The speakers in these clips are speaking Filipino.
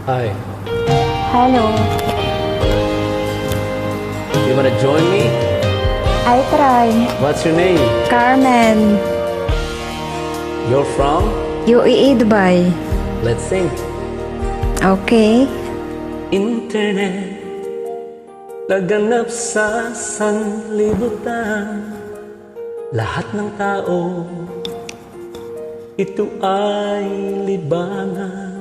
Hi. Hello. You wanna join me? I try. What's your name? Carmen. You're from? UAE, Dubai. Let's sing. Okay. Internet laganap sa sanlibutan. Lahat ng tao ito ay libangan.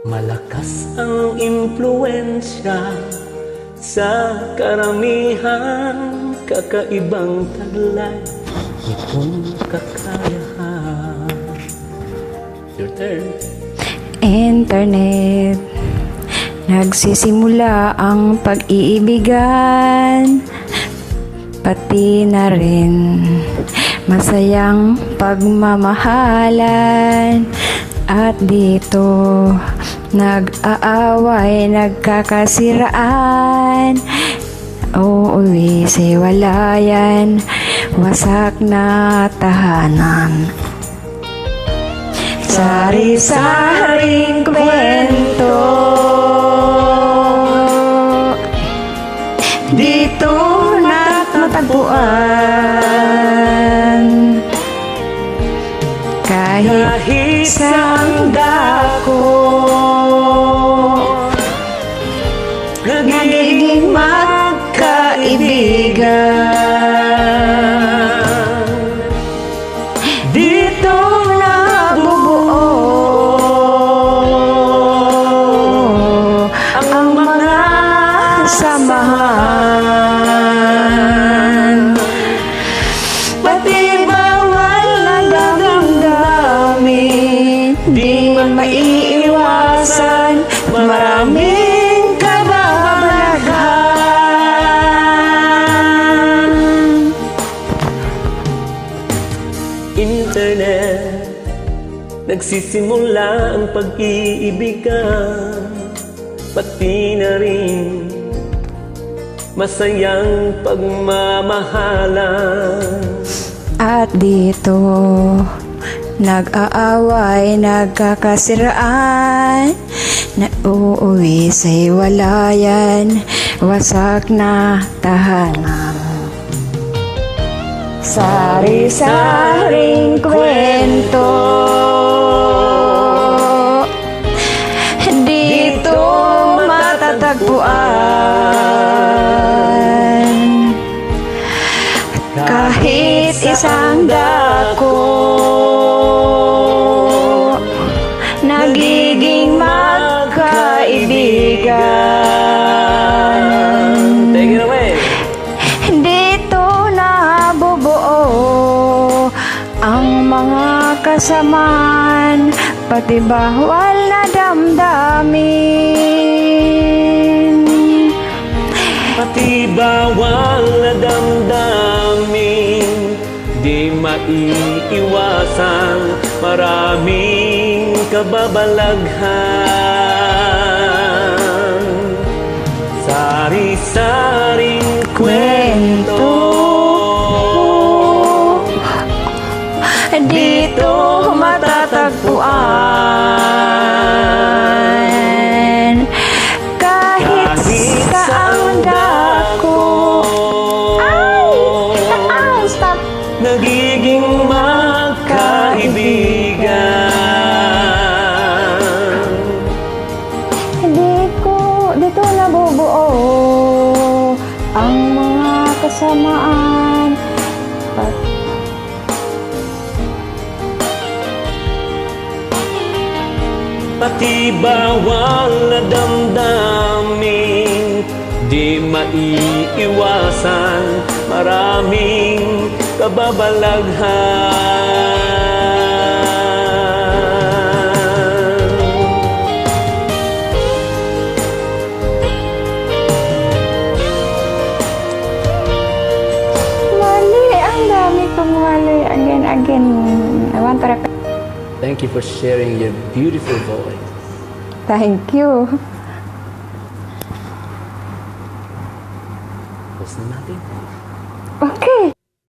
Malakas ang impluensya sa karamihan. Kakaibang taglay nitong kakayahan. Your turn. Internet. Nagsisimula ang pag-iibigan, pati na rin masayang pagmamahalan. At dito nag-aaway, nagkakasiraan. Uuwi sa walayan, wasak na tahanan. Sari-saring kwento dito natagpuan. Kahit isang dako nagiging magkaibigan. Dito nabubuo ang mga samahan. Pati bawal na damdamin, di maiiwasan, maraming kababalaghan. Internet nagsisimula ang pag-iibigan, pati na rin masayang pagmamahalan. At dito nag-aaway, nagkakasiraan. Nauuwi sa'y walayan, wasak na tahanan. Sari-saring kwento dito matatagpuan. Kahit isang dako nagiging magkaibigan. Take it away. Dito nabubuo ang mga kasamaan, pati bawal na damdamin. Pati bawal na damdamin, di maiiwasan, maraming kababalaghan. Sari-saring kwento dito matatagpuan. Kahit saan dako stop. nagiging magkaibigan. Dito nabubuo ang mga kasamaan. Pati bawal na damdamin, di maiiwasan, maraming kababalaghan. Mali, ang dami kong mali. Again. I want to repeat. Thank you for sharing your beautiful voice. Thank you. Tapos na natin. Okay.